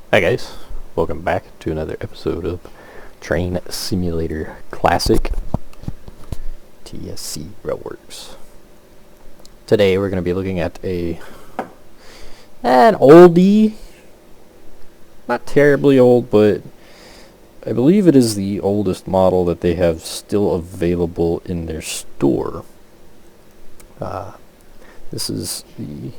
Hi guys, welcome back to another episode of Train Simulator Classic TSC Railworks. Today we're going to be looking at an oldie, not terribly old, but I believe it is the oldest model that they have still available in their store. This is the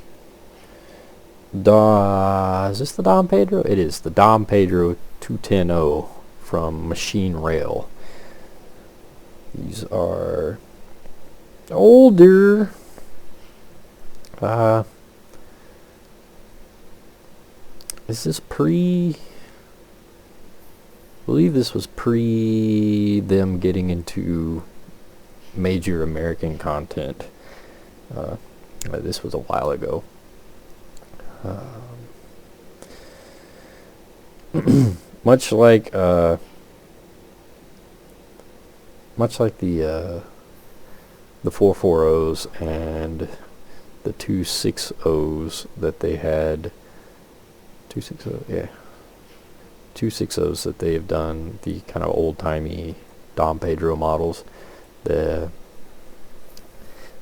is this the Don Pedro? It is the Don Pedro 210 from Machine Rail. These are older. Is this I believe this was pre them getting into major American content. This was a while ago. Much like the 440s and the 260s that they had, 260s that they have done, the kind of old-timey Don Pedro models.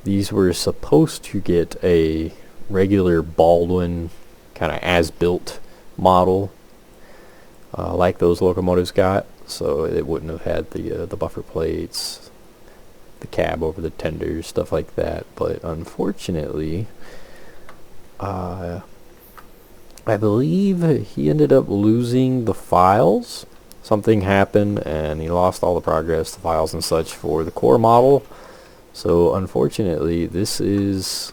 These were supposed to get a regular Baldwin kind of as-built model, like those locomotives got, so it wouldn't have had the buffer plates, the cab over the tenders, stuff like that. But unfortunately, I believe he ended up losing the files. Something happened and he lost all the progress, the files and such for the core model. So unfortunately, this is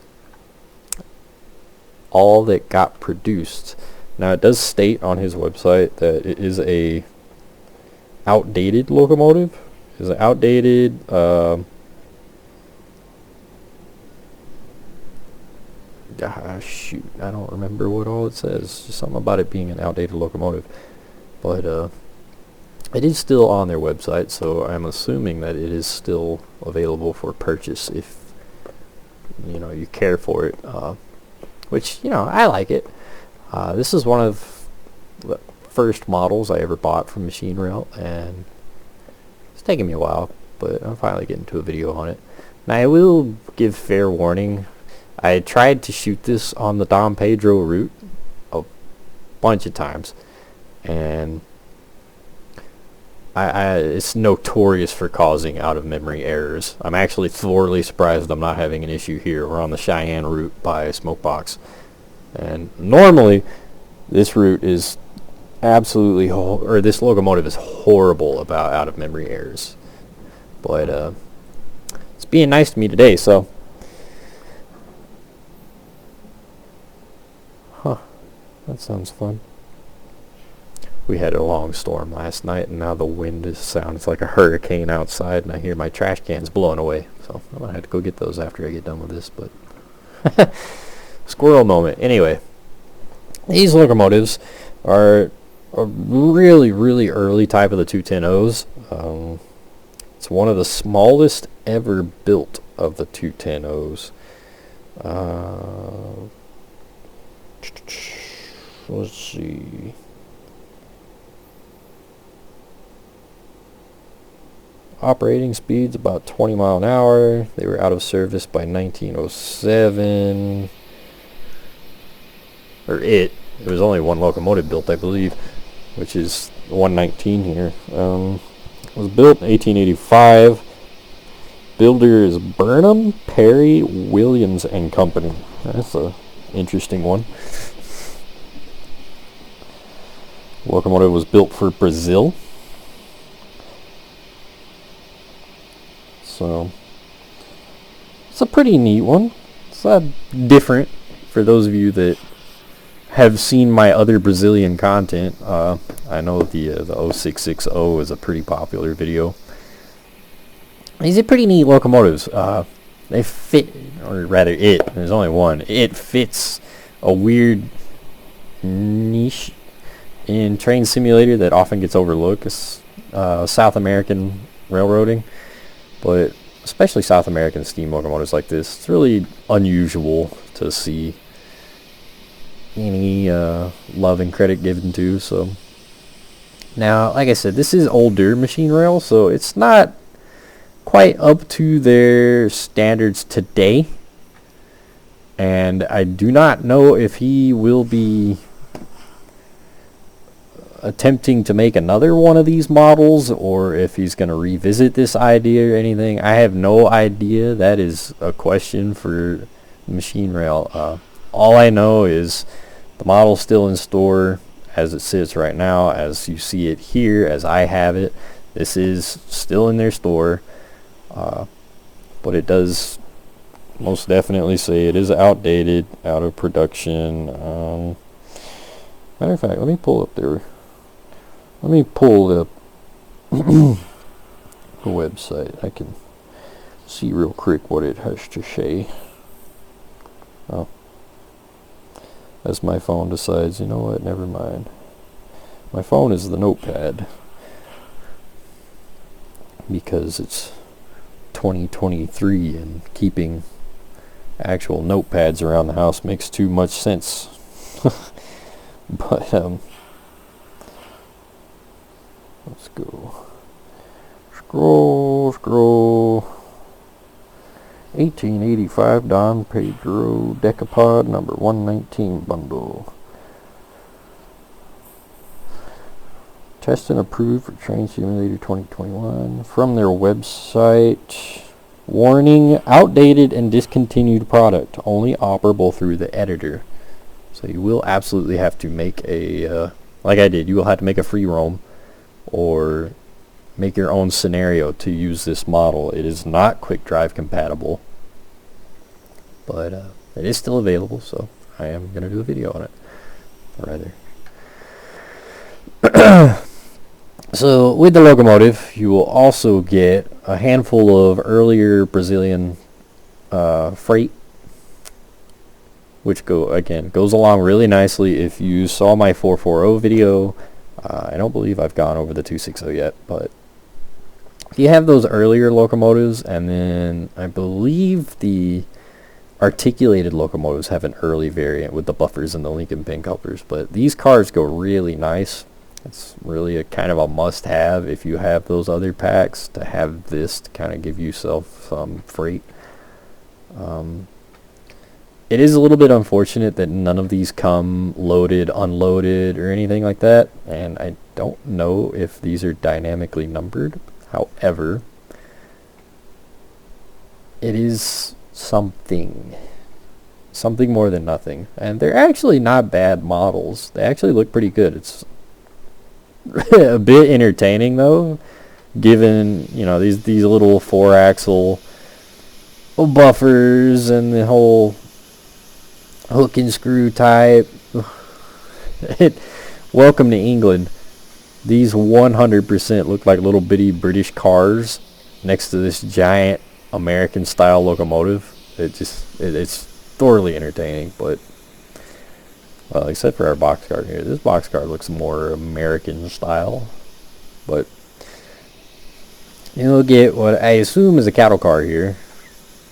all that got produced. Now it does state on his website that it is a outdated locomotive. It's an outdated shoot, I don't remember what all it says. Just something about it being an outdated locomotive. But it is still on their website, so I'm assuming that it is still available for purchase if you care for it. Which, I like it. This is one of the first models I ever bought from Machine Rail, and it's taken me a while, but I'm finally getting to a video on it. Now, I will give fair warning. I tried to shoot this on the Don Pedro route a bunch of times, and it's notorious for causing out-of-memory errors. I'm actually thoroughly surprised I'm not having an issue here. We're on the Cheyenne route by Smokebox. And normally, this route is absolutely, this locomotive is horrible about out-of-memory errors. But it's being nice to me today, so. Huh, that sounds fun. We had a long storm last night, and now the wind sounds like a hurricane outside, and I hear my trash cans blowing away. So I'm going to have to go get those after I get done with this, but squirrel moment. Anyway, these locomotives are a really, really early type of the 210s. It's one of the smallest ever built of the 210s. Let's see. Operating speeds about 20 mile an hour. They were out of service by 1907. It was only one locomotive built, I believe, which is 119 here. It was built in 1885. Builder is Burnham, Perry, Williams and Company. That's a interesting one. Locomotive was built for Brazil. So it's a pretty neat one. It's different for those of you that have seen my other Brazilian content. I know the 0660 is a pretty popular video. These are pretty neat locomotives. They fit, or rather there's only one. It fits a weird niche in Train Simulator that often gets overlooked. It's South American railroading. But especially South American steam locomotives like this, it's really unusual to see any love and credit given to. So now, like I said, this is older machine rail, so it's not quite up to their standards today. And I do not know if he will be attempting to make another one of these models, or if he's going to revisit this idea or anything. I have no idea. That is a question for machine rail. All I know is the model's still in store as it sits right now, as you see it here, as I have it. This is still in their store, but it does most definitely say it is outdated, out of production. Matter of fact, let me pull up their, let me pull up the website. I can see real quick what it has to say. Oh, as my phone decides, you know what, never mind. My phone is the notepad, because it's 2023 and keeping actual notepads around the house makes too much sense. But let's go. Scroll. 1885 Don Pedro Decapod number 119 bundle. Test and approved for Train Simulator 2021. From their website. Warning, outdated and discontinued product. Only operable through the editor. So you will absolutely have to make a, like I did, you will have to make a free roam or make your own scenario to use this model. It is not quick drive compatible, but it is still available, so I am going to do a video on it, or rather. So with the Locomotive, you will also get a handful of earlier Brazilian freight, which goes along really nicely. If you saw my 440 video, I don't believe I've gone over the 260 yet, but if you have those earlier locomotives, and then I believe the articulated locomotives have an early variant with the buffers and the Lincoln pin couplers, but these cars go really nice. It's really a kind of a must-have if you have those other packs, to have this to kind of give yourself some freight. It is a little bit unfortunate that none of these come loaded, unloaded, or anything like that, and I don't know if these are dynamically numbered. However, it is something more than nothing, and they're actually not bad models. They actually look pretty good. It's a bit entertaining though, given, you know, these little 4-axle buffers and the whole hook and screw type. Welcome to England. These 100% look like little bitty British cars next to this giant American style locomotive. It's thoroughly entertaining, but well, except for our boxcar here. This boxcar looks more American style, but you'll get what I assume is a cattle car here.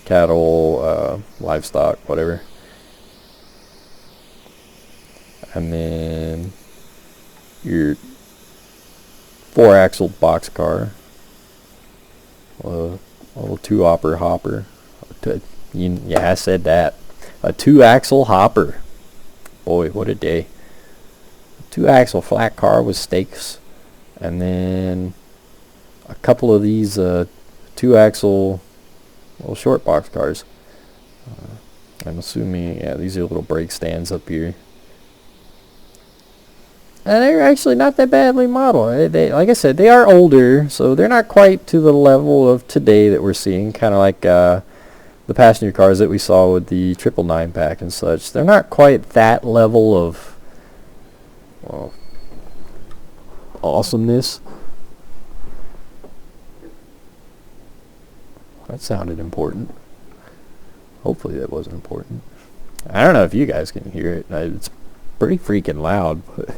Cattle, livestock, whatever. And then your 4-axle boxcar. A little 2-hopper hopper. Yeah, I said that. A 2-axle hopper. Boy, what a day. 2-axle flat car with stakes. And then a couple of these 2-axle little short box cars. I'm assuming, yeah, these are little brake stands up here. And they're actually not that badly modeled. They, like I said, they are older, so they're not quite to the level of today that we're seeing. Kind of like the passenger cars that we saw with the 999 pack and such. They're not quite that level of, well, awesomeness. That sounded important. Hopefully that wasn't important. I don't know if you guys can hear it. It's pretty freaking loud, but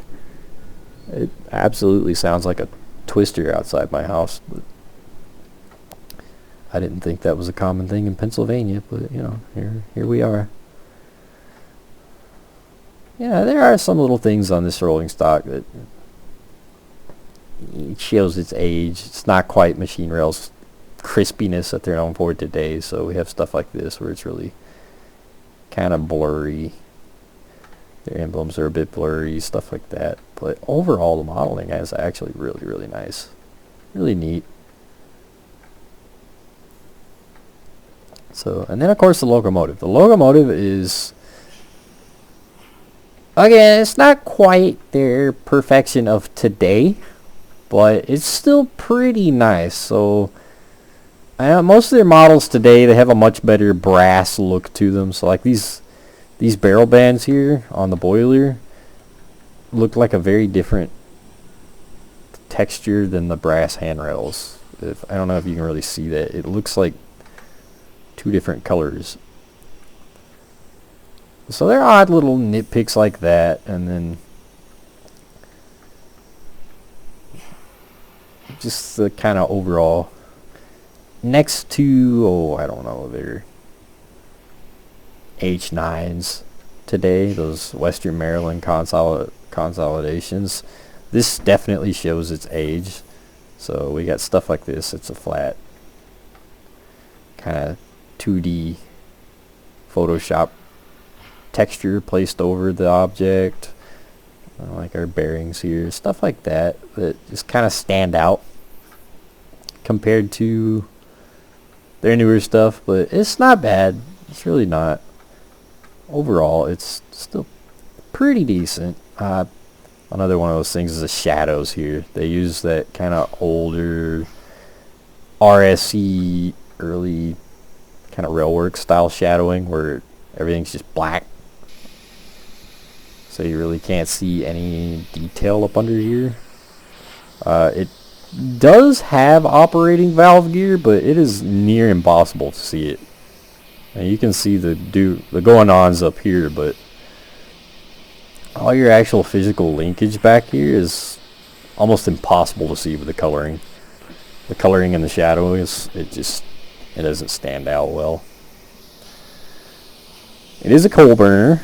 it absolutely sounds like a twister outside my house. But I didn't think that was a common thing in Pennsylvania, but you know, here we are. Yeah, there are some little things on this rolling stock that it shows its age. It's not quite Machine Rail's crispiness that they're known for today, so we have stuff like this where it's really kind of blurry. Their emblems are a bit blurry, stuff like that. But overall, the modeling is actually really, really nice. Really neat. So, and then of course the Locomotive. The Locomotive is, again, it's not quite their perfection of today, but it's still pretty nice. So, most of their models today, they have a much better brass look to them. So like these barrel bands here on the boiler look like a very different texture than the brass handrails. I don't know if you can really see that. It looks like two different colors. So there are odd little nitpicks like that, and then just the kind of overall next to, I don't know, their H9s today, those Western Maryland consolidations. This definitely shows its age. So we got stuff like this. It's a flat kind of 2D Photoshop texture placed over the object. Like our bearings here, stuff like that just kind of stand out compared to their newer stuff, but it's not bad. It's really not. Overall, it's still pretty decent. Another one of those things is the shadows here. They use that kind of older RSC early kind of railwork style shadowing where everything's just black. So you really can't see any detail up under here. It does have operating valve gear, but it is near impossible to see it. And you can see the going-ons up here, but all your actual physical linkage back here is almost impossible to see with the coloring. The coloring and the shadow it doesn't stand out well. It is a coal burner.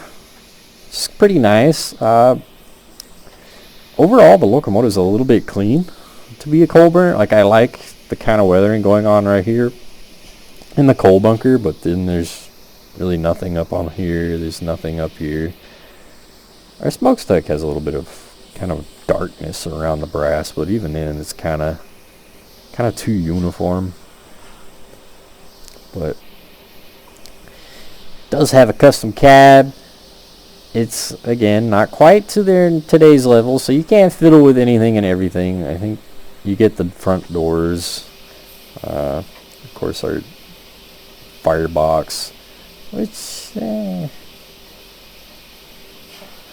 It's pretty nice. Overall, the Locomotive's a little bit clean to be a coal burner. Like, I like the kind of weathering going on right here in the coal bunker, but then there's really nothing up on here. There's nothing up here. Our smokestack has a little bit of kind of darkness around the brass, but even then it's kind of too uniform. But it does have a custom cab. It's, again, not quite to today's level, so you can't fiddle with anything and everything. I think you get the front doors, of course our firebox, which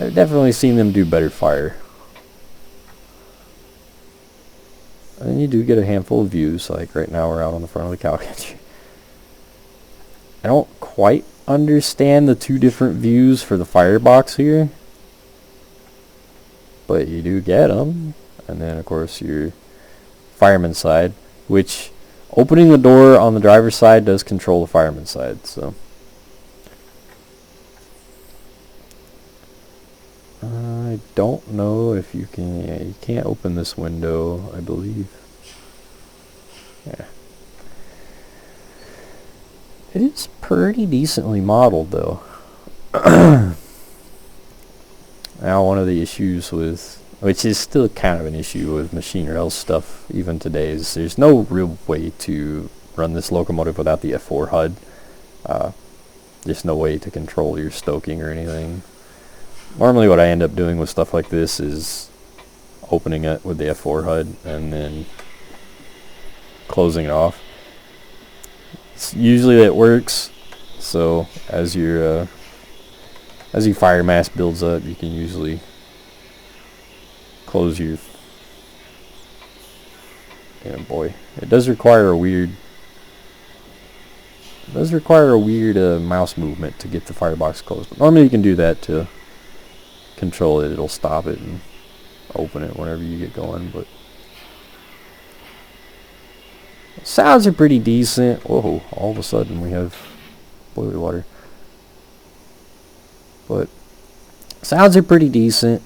I've definitely seen them do better fire. And then you do get a handful of views, like right now we're out on the front of the cow catcher. I don't quite understand the two different views for the firebox here, but you do get them. And then of course your fireman's side, which opening the door on the driver's side does control the fireman's side. So I don't know if you can. Yeah, you can't open this window, I believe. Yeah. It is pretty decently modeled, though. Now, one of the issues with, which is still kind of an issue with Machine Rail stuff even today, is there's no real way to run this Locomotive without the F4 HUD. There's no way to control your stoking or anything. Normally what I end up doing with stuff like this is opening it with the F4 HUD and then closing it off. Usually it works, so as your fire mass builds up, you can usually close your... Yeah, boy, it does require a weird mouse movement to get the firebox closed. But normally you can do that to control it. It'll stop it and open it whenever you get going. But sounds are pretty decent. Whoa, all of a sudden we have boiler water. But Sounds are pretty decent.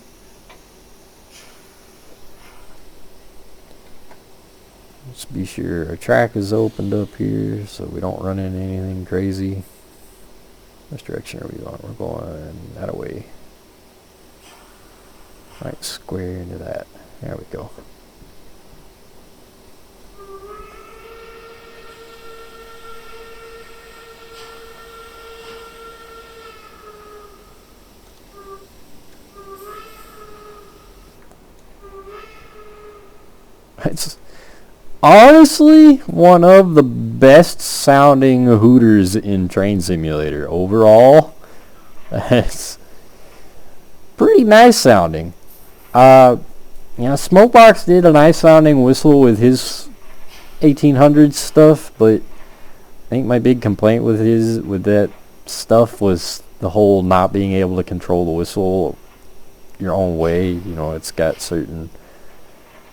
Let's be sure our track is opened up here so we don't run into anything crazy. Which direction are we going? We're going that way. Right square into that. There we go. It's honestly one of the best sounding Hooters in Train Simulator overall. It's pretty nice sounding. Smokebox did a nice sounding whistle with his 1800s stuff, but I think my big complaint with that stuff was the whole not being able to control the whistle your own way. It's got certain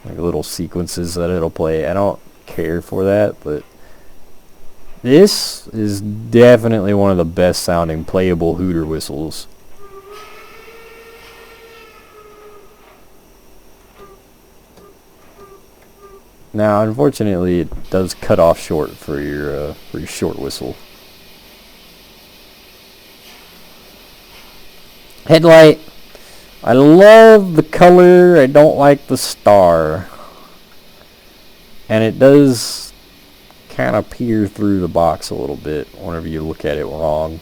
little sequences that it'll play. I don't care for that, but this is definitely one of the best sounding playable Hooter whistles. Now, unfortunately, it does cut off short for your short whistle. Headlight. I love the color. I don't like the star. And it does kind of peer through the box a little bit whenever you look at it wrong.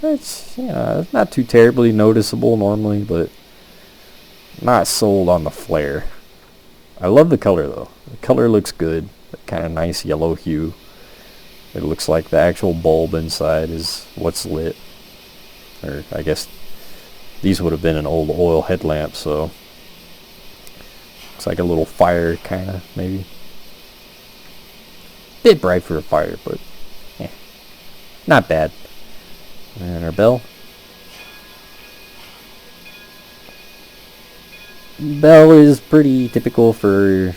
It's not too terribly noticeable normally, but not sold on the flare. I love the color though. The color looks good. That kind of nice yellow hue. It looks like the actual bulb inside is what's lit. Or I guess these would have been an old oil headlamp, so looks like a little fire kind of maybe. Bit bright for a fire, but not bad. And our bell. Bell is pretty typical for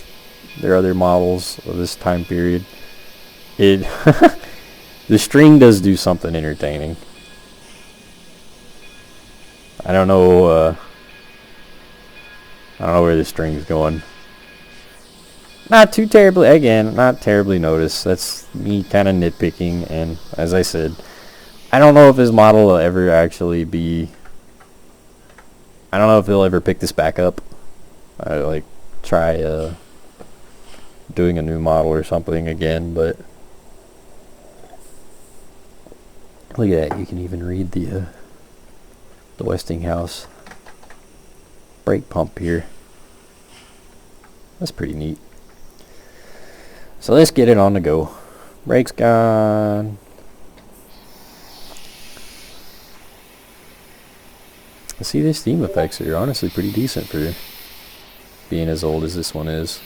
their other models of this time period. It the string does do something entertaining. I don't know where the string's going. Not terribly noticed. That's me kind of nitpicking, and as I said, I don't know if this model will ever actually be. I don't know if they'll ever pick this back up. I try doing a new model or something again, but look at that. You can even read the Westinghouse brake pump here. That's pretty neat. So let's get it on the go. Brakes gone. See, these theme effects are honestly pretty decent for being as old as this one is.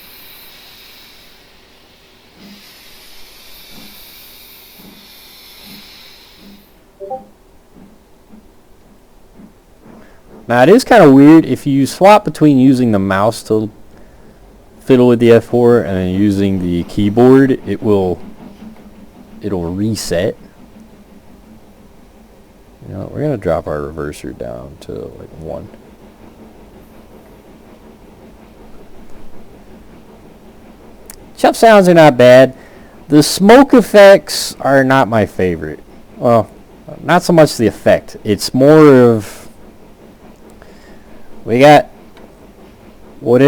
Now it is kind of weird if you swap between using the mouse to fiddle with the F4 and then using the keyboard, it'll reset. We're gonna drop our reverser down to like 1. Chuff sounds are not bad. The smoke effects are not my favorite. Well, not so much the effect. It's more of we got what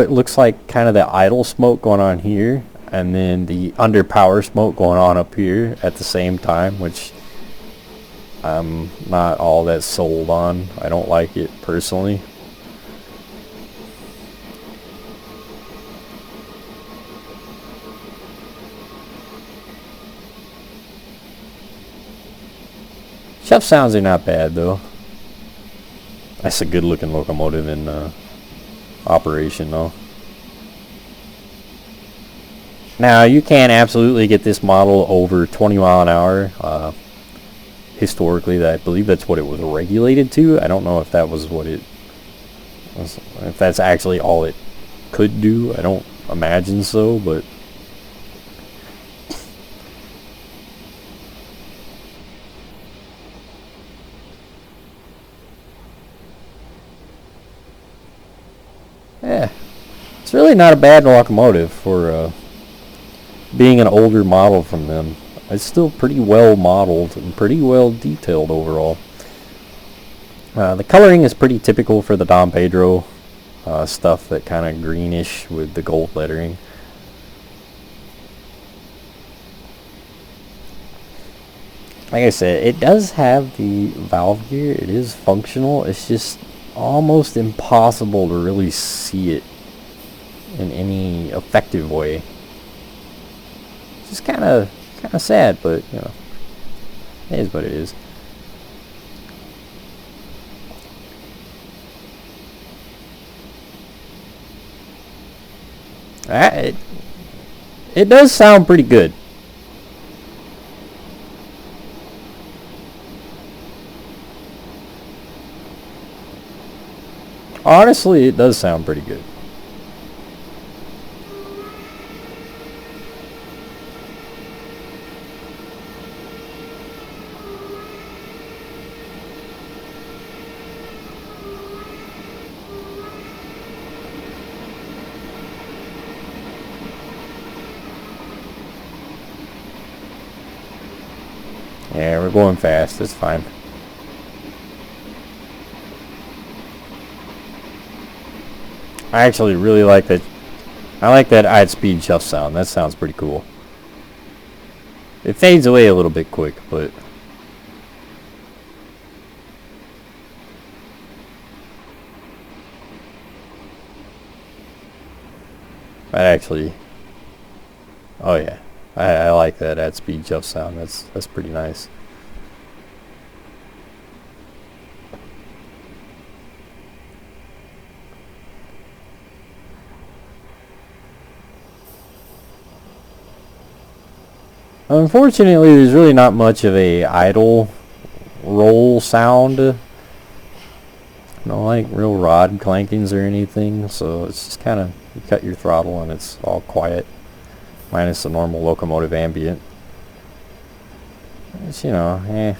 looks like kind of the idle smoke going on here, and then the under power smoke going on up here at the same time, which I'm not all that sold on. I don't like it personally. Chef sounds are not bad though. That's a good looking locomotive in operation though. Now you can absolutely get this model over 20 mile an hour. Historically, I believe that's what it was regulated to. I don't know if that was what it was, if that's actually all it could do. I don't imagine so, but Yeah, it's really not a bad locomotive for being an older model from them. It's still pretty well modeled and pretty well detailed overall. The coloring is pretty typical for the Don Pedro stuff, that kind of greenish with the gold lettering. Like I said, it does have the valve gear. It is functional. It's just almost impossible to really see it in any effective way. It's just kind of sad, but you know, it is what it is. It does sound pretty good. Honestly, it does sound pretty good. Yeah, we're going fast. It's fine. I actually really like that. I like that high-speed chuff sound. That sounds pretty cool. It fades away a little bit quick, but I actually, oh yeah, I like that at-speed chuff sound. That's pretty nice. Unfortunately, there's really not much of a idle roll sound. No, like real rod clankings or anything. So it's just kind of, you cut your throttle and it's all quiet, minus the normal locomotive ambient. It's, you know, eh.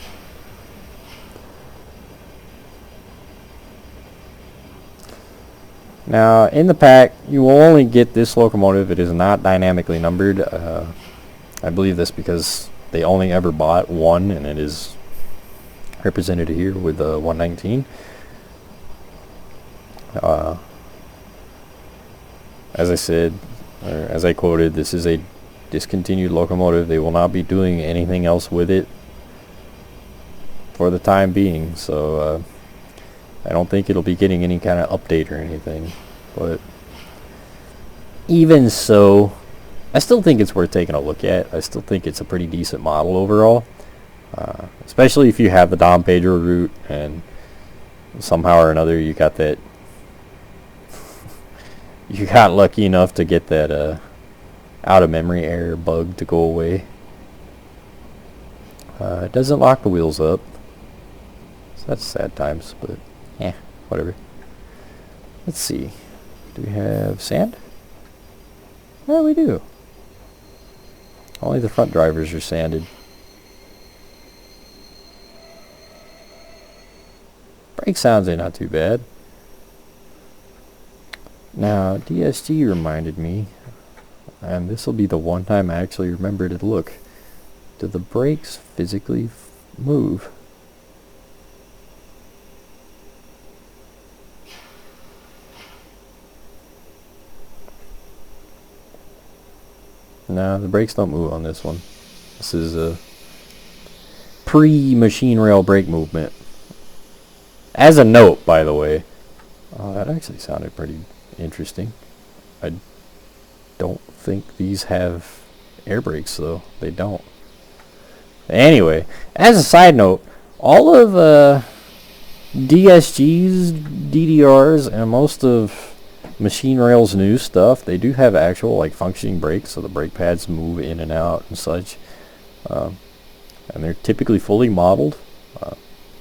Now, in the pack, you will only get this locomotive. It is not dynamically numbered. I believe this because they only ever bought one, and it is represented here with the 119. As I said, or as I quoted, this is a discontinued locomotive. They will not be doing anything else with it for the time being, so I don't think it'll be getting any kind of update or anything. But even so, I still think it's worth taking a look at. I still think it's a pretty decent model overall, especially if you have the Don Pedro route and somehow or another you got that you got lucky enough to get that out of memory error bug to go away. It doesn't lock the wheels up, so that's sad times, but yeah, whatever. Let's see, do we have sand? Yeah, we do. Only the front drivers are sanded. Brake sounds ain't not too bad. Now, DSG reminded me, and this will be the one time I actually remember to look. Do the brakes physically move? No, the brakes don't move on this one. This is a pre-machine rail brake movement. As a note, by the way, that actually sounded pretty interesting. I don't think these have air brakes, though. They don't. Anyway, as a side note, all of DSG's DDRs and most of Machine Rail's new stuff, they do have actual like functioning brakes, so the brake pads move in and out and such, and they're typically fully modeled.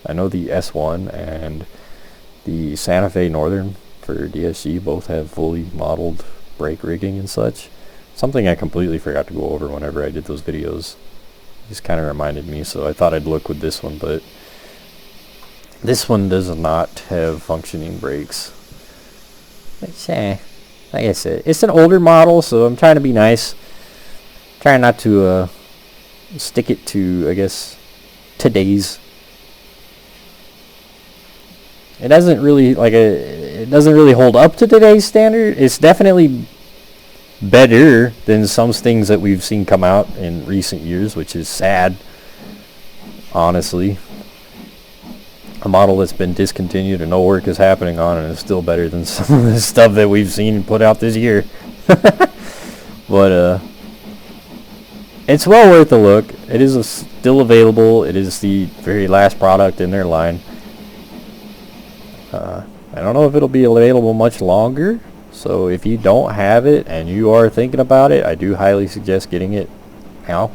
I know the S1 and the Santa Fe Northern for DSG both have fully modeled brake rigging and such. Something I completely forgot to go over whenever I did those videos. It just kind of reminded me, so I thought I'd look with this one, but this one does not have functioning brakes. Like I said, it's an older model, so I'm trying to be nice. Trying not to stick it to, I guess, today's. It doesn't really it doesn't really hold up to today's standard. It's definitely better than some things that we've seen come out in recent years, which is sad, honestly. A model that's been discontinued and no work is happening on it is still better than some of the stuff that we've seen put out this year. But it's well worth a look. It is still available. It is the very last product in their line. I don't know if it'll be available much longer, so if you don't have it and you are thinking about it, I do highly suggest getting it now.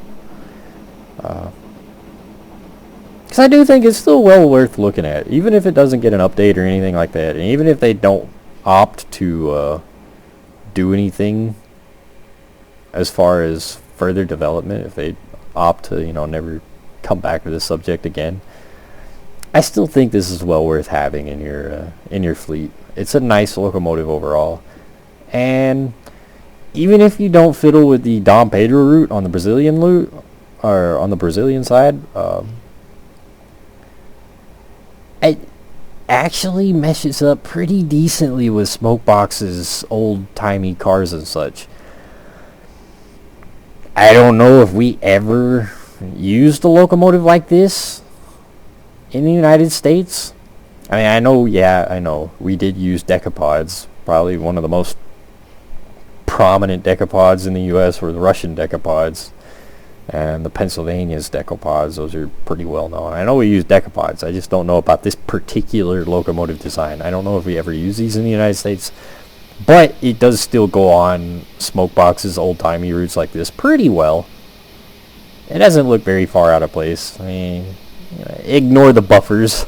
Because I do think it's still well worth looking at, even if it doesn't get an update or anything like that, and even if they don't opt to do anything as far as further development, if they opt to, never come back to this subject again, I still think this is well worth having in your fleet. It's a nice locomotive overall, and even if you don't fiddle with the Don Pedro route on the Brazilian route, or on the Brazilian side, it actually meshes up pretty decently with Smokebox's old-timey cars and such. I don't know if we ever used a locomotive like this in the United States. I mean, I know we did use decapods. Probably one of the most prominent decapods in the U.S. were the Russian decapods, and the Pennsylvania's decapods. Those are pretty well known. I know we use decapods. I just don't know about this particular locomotive design. I don't know if we ever use these in the United States, but it does still go on Smokebox's old-timey routes like this pretty well. It doesn't look very far out of place. I mean, ignore the buffers.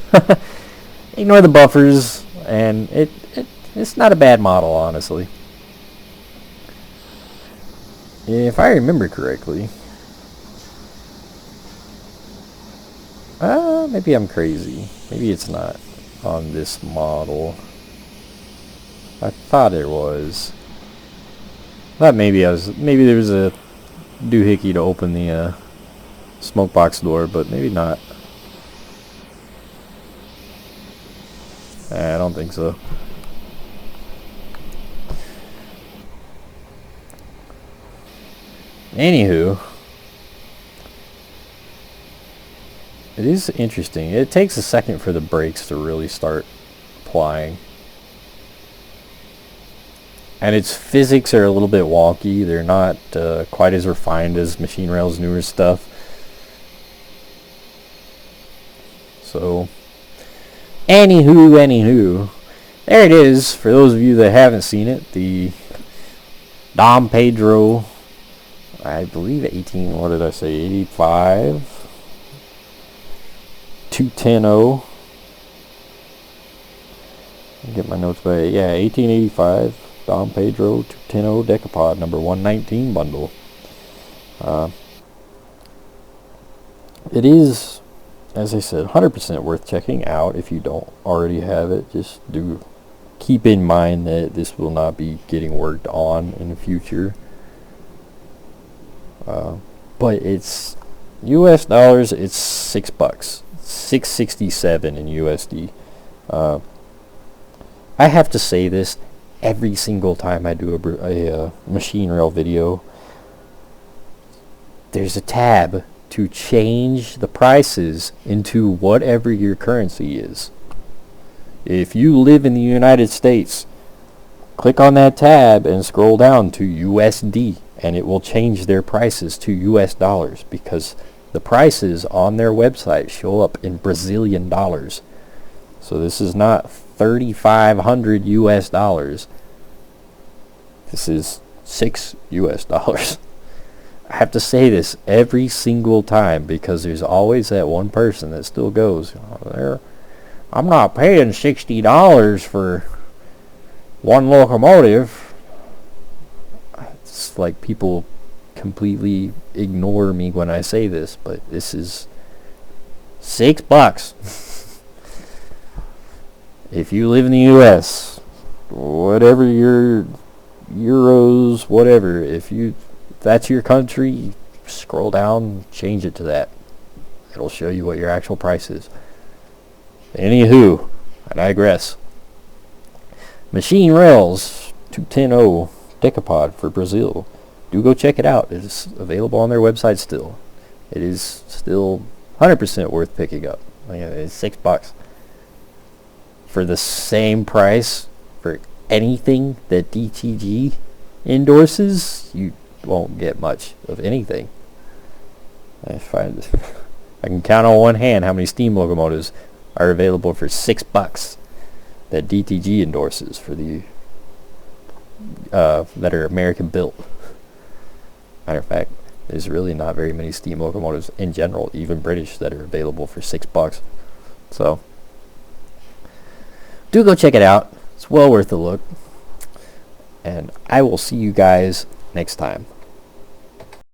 Ignore the buffers, and it's not a bad model, honestly. If I remember correctly. Maybe I'm crazy. Maybe it's not on this model. I thought it was. I thought maybe there was a doohickey to open the smoke box door, but maybe not. I don't think so. Anywho, it is interesting. It takes a second for the brakes to really start applying. And its physics are a little bit wonky. They're not quite as refined as Machine Rail's newer stuff. So, anywho, there it is. For those of you that haven't seen it, the Don Pedro, I believe 18, what did I say, 85, 210-0. Get my notes back. Yeah, 1885. Don Pedro 210-0 Decapod number 119 bundle. It is, as I said, 100% worth checking out if you don't already have it. Just do keep in mind that this will not be getting worked on in the future. But it's US dollars, it's $6, $6.67 in USD. I have to say this every single time I do a Machine Rail video. There's a tab to change the prices into whatever your currency is. If you live in the United States, click on that tab and scroll down to USD, and it will change their prices to US dollars, because the prices on their website show up in Brazilian dollars. So this is not 3,500 US dollars. This is $6 US. I have to say this every single time, because there's always that one person that still goes, I'm not paying $60 for one locomotive. It's like people completely ignore me when I say this, but this is $6. If you live in the US, whatever your euros, whatever. If that's your country, scroll down, change it to that. It'll show you what your actual price is. Anywho, I digress. Machine Rails 210 Decapod for Brazil. Do go check it out. It is available on their website still. It is still 100% worth picking up. It's $6 for the same price for anything that DTG endorses. You won't get much of anything. I can count on one hand how many steam locomotives are available for $6 that DTG endorses for the that are American built. Matter of fact, there's really not very many steam locomotives in general, even British, that are available for $6. So do go check it out. It's well worth a look. And I will see you guys next time.